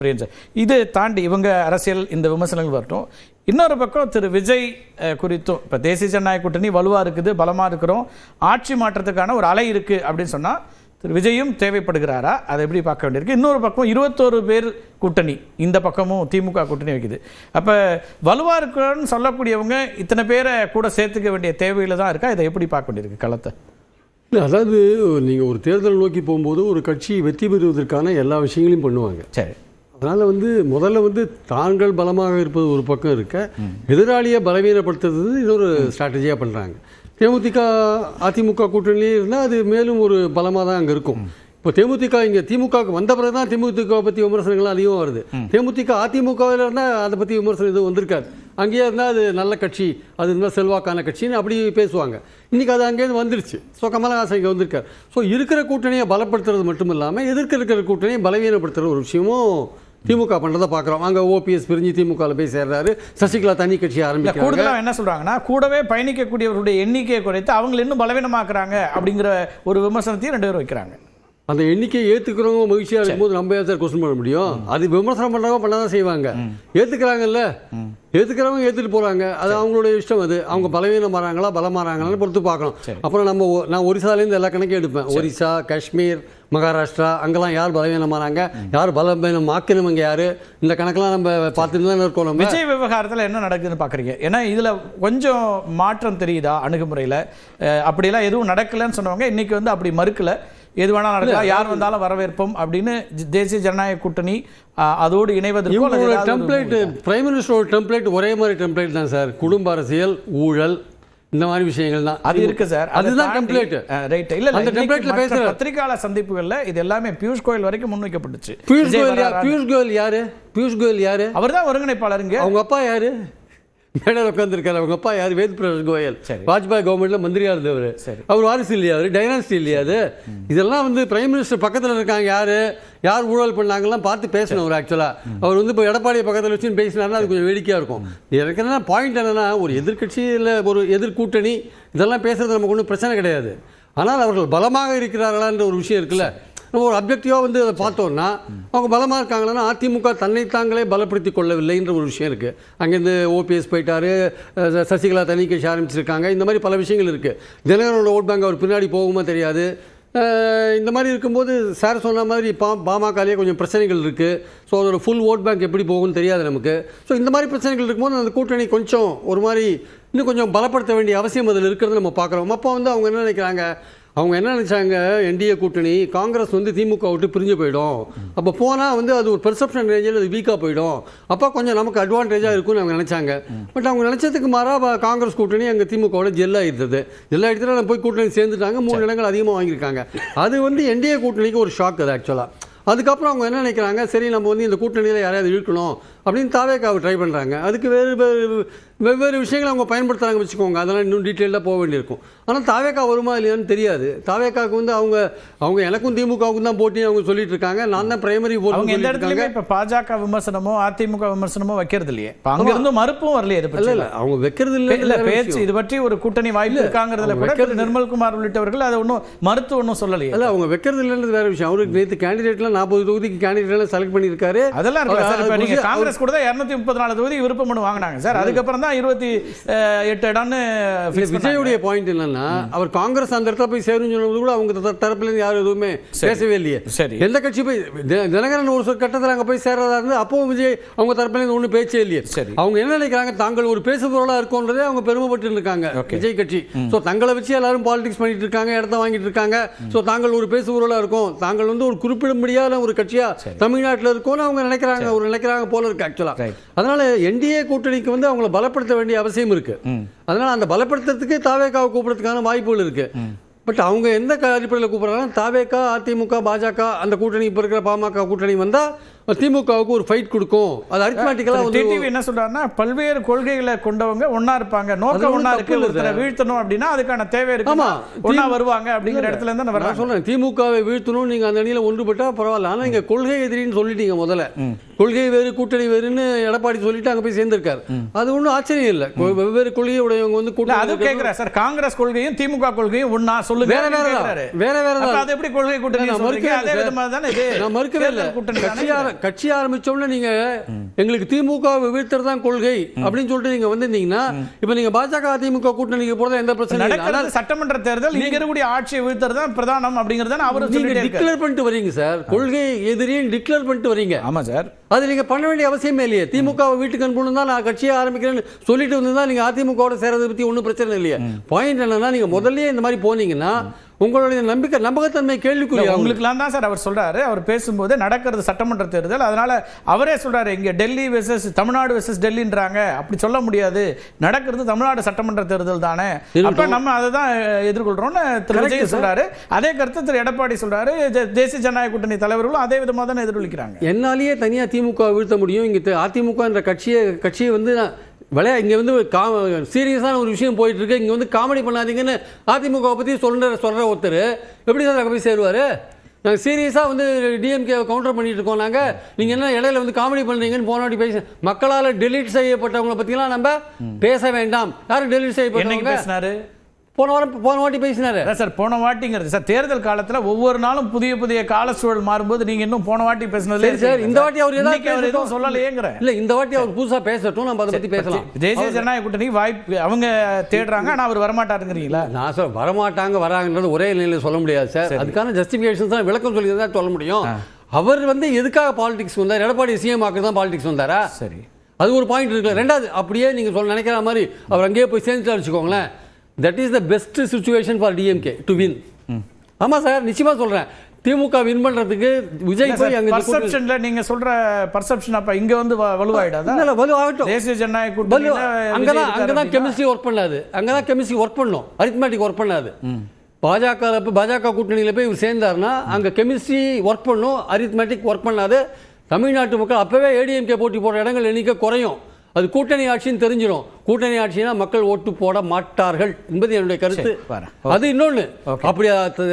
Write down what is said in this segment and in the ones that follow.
புரியுது சார். இதை தாண்டி இவங்க அரசியல் இந்த விமர்சனங்கள் வரட்டும். இன்னொரு பக்கம் திரு விஜய் குறித்தும் இப்போ தேசிய ஜனநாயக கூட்டணி வலுவாக இருக்குது, பலமாக இருக்கிறோம், ஆட்சி மாற்றத்துக்கான ஒரு அலை இருக்குது அப்படின்னு சொன்னால் திரு விஜயும் தேவைப்படுகிறாரா? அதை எப்படி பார்க்க வேண்டியிருக்கு? இன்னொரு பக்கம் 21 பேர் கூட்டணி, இந்த பக்கமும் திமுக கூட்டணி வைக்குது. அப்போ வலுவாக இருக்கிறன்னு சொல்லக்கூடியவங்க இத்தனை பேரை கூட சேர்த்துக்க வேண்டிய தேவையில் தான் இருக்கா? இதை எப்படி பார்க்க வேண்டியிருக்கு களத்தை? இல்லை, அதாவது நீங்கள் ஒரு தேர்தல் நோக்கி போகும்போது ஒரு கட்சி வெற்றி பெறுவதற்கான எல்லா விஷயங்களையும் பண்ணுவாங்க. சரி, அதனால் முதல்ல தாங்கள் பலமாக இருப்பது ஒரு பக்கம் இருக்க, எதிராளியை பலவீனப்படுத்துறது இன்னொரு ஸ்ட்ராட்டஜியாக பண்ணுறாங்க. தேமுதிக அதிமுக கூட்டணியிலே இருந்தால் அது மேலும் ஒரு பலமாக தான் அங்கே இருக்கும். இப்போ தேமுதிக இங்கே திமுகவுக்கு வந்த பிறகு தான் தேமுதிக பற்றி விமர்சனங்கள் அதிகமாக வருது. தேமுதிக அதிமுகவில் இருந்தால் அதை பற்றி விமர்சனம் எதுவும் வந்திருக்காது. அங்கேயே இருந்தால் அது நல்ல கட்சி, அது இருந்தால் செல்வாக்கான கட்சின்னு அப்படி பேசுவாங்க. இன்றைக்கி அது அங்கேருந்து வந்துருச்சு. ஸோ கமலஹாசன் இங்கே வந்திருக்கார். ஸோ இருக்கிற கூட்டணியை பலப்படுத்துறது மட்டும் இல்லாமல் இருக்கிற கூட்டணியை பலவீனப்படுத்துகிற ஒரு விஷயமும் திமுக பண்ணுறதை பார்க்குறோம். அங்கே ஓபிஎஸ் பிரிஞ்சு திமுகவில் போய் சேர்றாரு, சசிகலா தனி கட்சி ஆரம்பிக்கிறாங்க. கூடுதலாக என்ன சொல்கிறாங்கன்னா, கூடவே பயணிக்கக்கூடியவர்களுடைய எண்ணிக்கையை குறைத்து அவங்க இன்னும் பலவீனமாக்குறாங்க அப்படிங்கிற ஒரு விமர்சனத்தையும் 2 பேர் வைக்கிறாங்க. அந்த எண்ணிக்கையை ஏற்றுக்கிறவங்க மகிழ்ச்சியாக இருக்கும்போது நம்ம ஏன் சார் கொஸ்டின் பண்ண முடியும்? அது விமர்சனம் பண்ணுறவங்க பண்ண தான் செய்வாங்க. ஏற்றுக்கிறாங்கல்ல, ஏற்றுக்கிறவங்க ஏற்றுட்டு போகிறாங்க, அது அவங்களுடைய இஷ்டம். அது அவங்க பலவீனம் மாறாங்களா பலமாறாங்களான்னு பொறுத்து பார்க்கணும். அப்புறம் நான் ஒரிசாலேருந்து எல்லா கணக்கையும் எடுப்பேன். ஒரிசா, காஷ்மீர், மகாராஷ்டிரா, அங்கெல்லாம் யார் பலவீனமானாங்க, யார் பலவீனம் ஆக்கினவங்க யார், இந்த கணக்கெல்லாம் நம்ம பார்த்துட்டு தான் இருக்கோம். நம்ம விஜய் விவகாரத்தில் என்ன நடக்குதுன்னு பார்க்குறீங்க? ஏன்னா இதில் கொஞ்சம் மாற்றம் தெரியுதா அணுகுமுறையில்? அப்படியெல்லாம் எதுவும் நடக்கலைன்னு சொன்னவங்க இன்னைக்கு அப்படி மறுக்கலை, எது வேணாலும் நடக்கலாம், யார் வந்தாலும் வரவேற்போம் அப்படின்னு தேசிய ஜனநாயக கூட்டணி அதோடு இணைவதற்கு டெம்ப்ளேட், பிரைம் மினிஸ்டரோட டெம்ப்ளேட் ஒரே மாதிரி டெம்ப்ளேட் தான் சார். குடும்ப அரசியல், ஊழல், இந்த மாதிரி விஷயங்கள் தான் அது இருக்கு சார். அதுதான் டெம்ப்ளேட். ரைட். இல்ல அந்த டெம்ப்ளேட்ல பேசுற பத்திரிகையாளர் சந்திப்புகள்ல இது எல்லாமே பியூஷ் கோயல் வரைக்கும் முன்வைக்கப்பட்டுச்சு. பியூஷ் கோயல் யாரு? பியூஷ் கோயல் யாரு? அவர்தான் ஒருங்கிணைப்பாளருங்க. அவங்க அப்பா யாரு? மேடம் உட்காந்துருக்காரு. அவங்க அப்பா யார்? வேத் பிரகாஷ் கோயல். வாஜ்பாய் கவர்மெண்ட்ல மந்திரியா இருந்தவர். அவர் வாரிசு இல்லையா? அவர் டைனாஸ்டி இல்லையா? அது இதெல்லாம் பிரைம் மினிஸ்டர் பக்கத்தில் இருக்காங்க. யார் ஊழல் பண்ணாங்கலாம் பார்த்து பேசணும். அவர் ஆக்சுவலாக அவர் இப்போ எடப்பாடியை பக்கத்தில் வச்சுன்னு பேசினாருன்னா அது கொஞ்சம் வேடிக்கையாக இருக்கும். எனக்கு என்ன பாயிண்ட் என்னன்னா, ஒரு எதிர்கட்சியில் ஒரு எதிர்கூட்டணி இதெல்லாம் பேசுறது நமக்கு ஒன்றும் பிரச்சனை கிடையாது. ஆனால் அவர்கள் பலமாக இருக்கிறார்களான்ற ஒரு விஷயம் இருக்குல்ல, நம்ம ஒரு அப்ஜெக்டிவாக அதை பார்த்தோம்னா அவங்க பலமாக இருக்காங்களன்னா அதிமுக தன்னை தாங்களே பலப்படுத்தி கொள்ளவில்லைன்ற ஒரு விஷயம் இருக்குது. அங்கேருந்து ஓபிஎஸ் போயிட்டாரு, சசிகலா தனி கட்சி ஆரம்பிச்சிருக்காங்க, இந்த மாதிரி பல விஷயங்கள் இருக்குது. தினகரனோட ஓட் பேங்க் அவர் பின்னாடி போகுமா தெரியாது. இந்த மாதிரி இருக்கும்போது சார் சொன்ன மாதிரி பாமகலேயே கொஞ்சம் பிரச்சனைகள் இருக்குது. ஸோ அதோட ஃபுல் ஓட் பேங்க் எப்படி போகும்னு தெரியாது நமக்கு. ஸோ இந்த மாதிரி பிரச்சனைகள் இருக்கும்போது அந்த கூட்டணி கொஞ்சம் ஒரு மாதிரி இன்னும் கொஞ்சம் பலப்படுத்த வேண்டிய அவசியம் அதில் இருக்கிறது நம்ம பார்க்குறோம். அப்போ அவங்க என்ன நினைக்கிறாங்க, அவங்க என்ன நினச்சாங்க, என்டிஏ கூட்டணி காங்கிரஸ் திமுக விட்டு பிரிஞ்சு போயிடும், அப்போ போனால் அது ஒரு பெர்செப்ஷன் ரேஞ்சில் அது வீக்காக போயிடும், அப்போ கொஞ்சம் நமக்கு அட்வான்டேஜாக இருக்கும்னு அவங்க நினச்சாங்க. பட் அவங்க நினச்சதுக்கு மாறாக காங்கிரஸ் கூட்டணி அங்கே திமுகவோட ஜெல்லாகிடுது. ஜெல்லாகிடுறதுல போய் கூட்டணி சேர்ந்துட்டாங்க, 3 இடங்கள் அதிகமாக வாங்கியிருக்காங்க. அது என்டிஏ கூட்டணிக்கு ஒரு ஷாக். அது ஆக்சுவலாக அதுக்கப்புறம் அவங்க என்ன நினைக்கிறாங்க, சரி நம்ம இந்த கூட்டணியில் யாரையாவது இழுக்கணும் அப்படின்னு தாவேக்காவை ட்ரை பண்ணுறாங்க. அதுக்கு வெவ்வேறு விஷயங்களை அவங்க பயன்படுத்துகிறாங்க வச்சுக்கோங்க. அதெல்லாம் இன்னும் டீட்டெயிலாக போக வேண்டியிருக்கும். ஆனால் தாவேக்கா வருமா இல்லையான்னு தெரியாது. தாவேக்காவுக்கு அவங்க எனக்கும் திமுகவுக்கும் தான் போட்டி அவங்க சொல்லிட்டு இருக்காங்க. நான் தான் பிரைமரி ஓட். எந்த இடத்துலையுமே இப்போ பாஜக விமர்சனமோ அதிமுக விமர்சனமோ வைக்கிறது இல்லையே, அங்கிருந்து மறுப்பும் வரலையே. இல்லை அவங்க வைக்கிறது இல்லை பேச்சு. இது பற்றி ஒரு கூட்டணி வாய்ப்பு இருக்காங்கிறதுல கூட நிர்மல்குமார் உள்ளிட்டவர்கள் அதை ஒன்றும் சொல்லலையே. இல்லை அவங்க வைக்கிறது இல்லைன்றது வேற விஷயம். அவருக்கு நேற்று கேண்டிடேட்லாம் 40 தொகுதிக்கு கேண்டிடேட்லாம் செலக்ட் பண்ணியிருக்காரு. அதெல்லாம் இருக்கு. காங்கிரஸ் கூட 234 தொகுதி விருப்பம் மனு வாங்கினாங்க சார். அதுக்கப்புறம் தான் 28 இடம்னு. விஜயுடைய பாயிண்ட் என்னன்னா, அவர் காங்கிரஸ் அந்த இடத்துல போய் சேரும் சொன்னது கூட அவங்க தரப்புல யாரும் எதுவுமே பேசவே இல்லையே. எந்த கட்சி போய் தினகரன் ஒரு கட்டத்தில் அங்கே போய் சேர்றதா இருந்து அப்பவும் விஜய் அவங்க தரப்புல ஒன்றும் பேச்சே இல்லையே. அவங்க என்ன நினைக்கிறாங்க, தாங்கள் ஒரு பேசுபொருளா இருக்கும்ன்றதே அவங்க பெருமைப்பட்டு இருக்காங்க விஜய் கட்சி. ஸோ தங்களை வச்சு எல்லாரும் பாலிடிக்ஸ் பண்ணிட்டு இருக்காங்க, இடத்த வாங்கிட்டு இருக்காங்க. ஸோ தாங்கள் ஒரு பேசுபொருளா இருக்கும், தாங்கள் ஒரு குறிப்பிட முடியாத ஒரு கட்சியா தமிழ்நாட்டில் இருக்கும்னு அவங்க நினைக்கிறாங்க போல இருக்கு ஆக்சுவலா. அதனால என்டிஏ கூட்டணிக்கு அவங்களை பலப்படுத்த வேண்டிய அவசியம் இருக்கு. அதனால அந்த பலப்படுத்துறதுக்கு தாவேக்காவை கூப்பிடுறதுக்கான வாய்ப்புகள் இருக்கு. பட் அவங்க எந்த அடிப்படையில் கூப்பிடுறாங்க, தாவேக்கா அதிமுக பாஜக அந்த கூட்டணி இப்போ இருக்கிற பாமக கூட்டணி வந்தா திமுகவுக்கு ஒரு ஃபைட் கொடுக்கும். அது அரித்மெட்டிக்கலா டிடிவி என்ன சொல்றாருன்னா, பல்வேறு கொள்கைகளை கொண்டவங்க ஒண்ணா இருப்பாங்க, நோக்கம் ஒண்ணா இருக்கு, ஒருத்தரை வீழ்த்தணும் அப்படின்னா அதுக்கான தேவை இருக்கு, ஒண்ணா வருவாங்க அப்படிங்கிற இடத்துல இருந்து நான் சொல்றேன். திமுகவை வீழ்த்தணும் நீங்க அந்த அணியில ஒன்றுபட்டா பரவாயில்ல. ஆனா நீங்க கொள்கை எதிரின்னு சொல்லிட்டீங்க முதல்ல. கொள்கை வேறு கூட்டணி வேறுன்னு எடப்பாடி சொல்லிட்டு அங்க போய் சேர்ந்திருக்காரு. அது ஒன்றும் ஆச்சரியம் இல்லை. வெவ்வேறு கொள்கையை உடையவங்க வந்து கூட்டணி. அது கேட்கிறேன் சார், காங்கிரஸ் கொள்கையும் திமுக கொள்கையும் ஒண்ணா சொல்லுங்க. வேற வேற அது எப்படி கொள்கை கூட்டணி சொல்றீங்க? அதே விதமா தானே இது. நான் மறுக்கவே இல்லை. கட்சி ஆரம்பிச்சோம்னா நீங்க எங்களுக்கு திமுக வீழ்த்துறதான் கொள்கை அப்படின்னு சொல்லிட்டு நீங்க வந்திருந்தீங்கன்னா இப்ப நீங்க பாஜக அதிமுக கூட்டணிக்கு போறதா எந்த பிரச்சனை இல்லை. சட்டமன்ற தேர்தல் நீங்க இருக்கக்கூடிய ஆட்சியை வீழ்த்துறதான் பிரதானம் அப்படிங்கறத அவரு டிக்ளேர் பண்ணிட்டு வரீங்க சார். கொள்கை எதிரின்னு டிக்ளேர் பண்ணிட்டு வரீங்க. ஆமா சார், அது நீங்க பண்ண வேண்டிய அவசியமே இல்லையே. திமுக வீட்டுக்கு அனுப்பணும் தான் நான் கட்சியை ஆரம்பிக்கிறேன்னு சொல்லிட்டு வந்தா நீங்க அதிமுக சேர்றதை பத்தி ஒன்றும் பிரச்சனை இல்லையே. பாயிண்ட் என்னன்னா நீங்க முதல்லயே இந்த மாதிரி போனீங்கன்னா உங்களுடைய நம்பகத்தன்மை கேள்விக்குரிய. உங்களுக்குலாம் தான் சார் அவர் சொல்றாரு. அவர் பேசும்போது நடக்கிறது சட்டமன்ற தேர்தல், அதனால அவரே சொல்றாரு இங்க டெல்லி வெர்சஸ் தமிழ்நாடு வெர்சஸ் டெல்லின்றாங்க, அப்படி சொல்ல முடியாது, நடக்கிறது தமிழ்நாடு சட்டமன்ற தேர்தல் தானே, அப்ப நம்ம அதை தான் எதிர்கொள்றோம்னு திரு விஜய் சொல்றாரு. அதே கருத்து திரு எடப்பாடி சொல்றாரு. தேசிய ஜனநாயக கூட்டணி தலைவர்களும் அதே விதமாக தான் எதிரொலிக்கிறாங்க. என்னாலேயே தனியா திமுக வீழ்த்த முடியும், இங்க அதிமுக என்ற கட்சியை வந்து இங்கே வந்து சீரியஸான ஒரு விஷயம் போயிட்டு இருக்கு, இங்கே வந்து காமெடி பண்ணாதீங்கன்னு அதிமுக பற்றி சொல்கிற ஒருத்தர் எப்படி தான் அங்கே போய் சேருவார்? நாங்கள் சீரியஸாக வந்து டிஎம்கே கவுண்டர் பண்ணிட்டு இருக்கோம். நாங்கள் நீங்கள் என்ன இடையில வந்து காமெடி பண்ணுறீங்கன்னு போனாடி பேச மக்களால் டெலீட் செய்யப்பட்டவங்களை பற்றிலாம் நம்ம பேச வேண்டாம். யாரும் டெலீட் செய்யப்பட்டவங்க பேசினாரு? போன வாட்டி பேசினாரு சார். போன வாட்டிங்கிறது சார் தேர்தல் காலத்துல ஒவ்வொரு நாளும் புதிய கால சூழல் மாறும்போது நீங்க இன்னும் போன வாட்டி பேசினது சார். இந்த வாட்டி அவர் எதுவும் சொல்லலையேங்கிற இல்ல, இந்த வாட்டி அவர் புதுசா பேசட்டும், நம்ம அதை பத்தி பேசலாம். தேசிய ஜனநாயக கூட்டணி வாய்ப்பு அவங்க தேடுறாங்க, ஆனா அவர் வரமாட்டாருங்கிறீங்களா? நான் சார் வரமாட்டாங்க வராங்கன்றது ஒரே நிலையில சொல்ல முடியாது சார். அதுக்கான ஜஸ்டிஃபிகேஷன் தான் விளக்கம் சொல்லி தான் சொல்ல முடியும். அவர் வந்து எதுக்காக பாலிடிக்ஸ் வந்தார்? எடப்பாடி சிஎம் ஆக்கு தான் பாலிடிக்ஸ் வந்தாரா? சரி, அது ஒரு பாயிண்ட் இருக்கு. ரெண்டாவது, அப்படியே நீங்க சொல்ல நினைக்கிற மாதிரி அவர் அங்கேயே போய் சேர்ந்துட்டு வச்சுக்கோங்களேன். That is the best situation for DMK to win. ஆமா சார், நிச்சயமா சொல்றேன். திமுக வின் பண்றதுக்கு விஜய் போய் அங்க பர்செப்ஷன்ல நீங்க சொல்ற பர்செப்ஷன் அப்ப இங்க வந்து வலுவாயிடாதா? இல்ல, வலுவாகட்டும். தேசிய ஜனநாயக கூட்டணி அங்கதான் கெமிஸ்ட்ரி ஒர்க் பண்ணாது. அங்கதான் கெமிஸ்ட்ரி ஒர்க் பண்ணும், அரித்மெட்டிக் ஒர்க் பண்ணாது. பாஜக கூட்டணியில போய் இவர் சேர்ந்தாருன்னா அங்க கெமிஸ்ட்ரி ஒர்க் பண்ணும், அரித்மெட்டிக் ஒர்க் பண்ணாது. தமிழ்நாட்டு மக்கள் அப்பவே ஏடிஎம்கே போட்டி போடுற இடங்கள் எண்ணிக்கை குறையும். அது கூட்டணி ஆட்சின்னு தெரிஞ்சிடும். கூட்டணி ஆட்சினா மக்கள் ஓட்டு போட மாட்டார்கள் என்பது என்னுடைய கருத்து. அது இன்னொன்று, அப்படி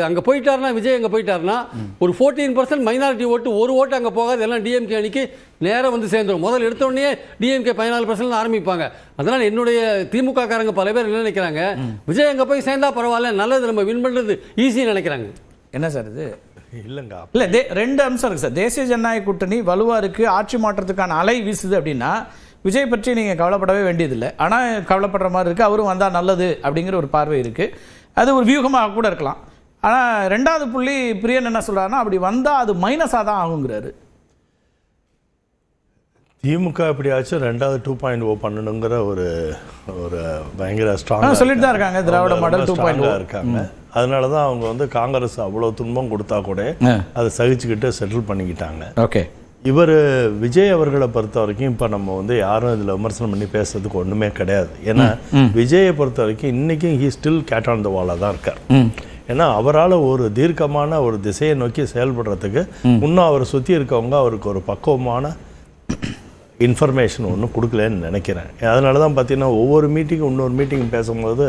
அங்கே போயிட்டாருன்னா விஜய் அங்கே போயிட்டாருன்னா ஒரு 14% மைனாரிட்டி ஓட்டு, ஒரு ஓட்டு அங்கே போகாது, எல்லாம் டிஎம்கே அணிக்கு நேரம் வந்து சேர்ந்துடும். முதல் எடுத்தோடனே டிஎம்கே 14% ஆரம்பிப்பாங்க. அதனால் என்னுடைய திமுக காரங்க பல பேர் என்ன நினைக்கிறாங்க, விஜய் அங்கே போய் சேர்ந்தா பரவாயில்ல, நல்லது, நம்ம வின் பண்ணுறது ஈஸின்னு நினைக்கிறாங்க. என்ன சார் இது? இல்லைங்க, இல்லை, ரெண்டு அம்சம் இருக்குது சார். தேசிய ஜனநாயக கூட்டணி வலுவாக இருக்குது, ஆட்சி மாற்றத்துக்கான அலை வீசுது அப்படின்னா விஜய் பற்றி நீங்கள் கவலைப்படவே வேண்டியதில்லை. ஆனால் கவலைப்படுற மாதிரி இருக்குது, அவரும் வந்தால் நல்லது அப்படிங்கிற ஒரு பார்வை இருக்குது. அது ஒரு வியூகமாக கூட இருக்கலாம். ஆனால் ரெண்டாவது புள்ளி பிரியன் என்ன சொல்கிறாருன்னா, அப்படி வந்தால் அது மைனஸாக தான் ஆகுங்கிறாரு. திமுக எப்படியாச்சும் 2.0 பண்ணணுங்கிற ஒரு பயங்கர ஸ்ட்ராங்காக சொல்லிட்டு தான் இருக்காங்க. திராவிட மாடல் 2.0 இருக்காங்க. அதனால தான் அவங்க வந்து காங்கிரஸ் அவ்வளோ துன்பம் கொடுத்தா கூட அதை சகிச்சுக்கிட்டு செட்டில் பண்ணிக்கிட்டாங்க. ஓகே, இவர் விஜய் அவர்களை பொறுத்த வரைக்கும் இப்போ நம்ம வந்து யாரும் இதில் விமர்சனம் பண்ணி பேசுறதுக்கு ஒன்றுமே கிடையாது. ஏன்னா விஜயை பொறுத்த வரைக்கும் இன்றைக்கும் he still cat on the வாலாக தான் இருக்கார். ஏன்னா அவரால் ஒரு தீர்க்கமான ஒரு திசையை நோக்கி செயல்படுறதுக்கு இன்னும் அவரை சுற்றி இருக்கவங்க அவருக்கு ஒரு பக்குவமான இன்ஃபர்மேஷன் ஒன்றும் கொடுக்கலன்னு நினைக்கிறேன். அதனால தான் பார்த்தீங்கன்னா ஒவ்வொரு மீட்டிங்கும் இன்னொரு மீட்டிங் பேசும்போது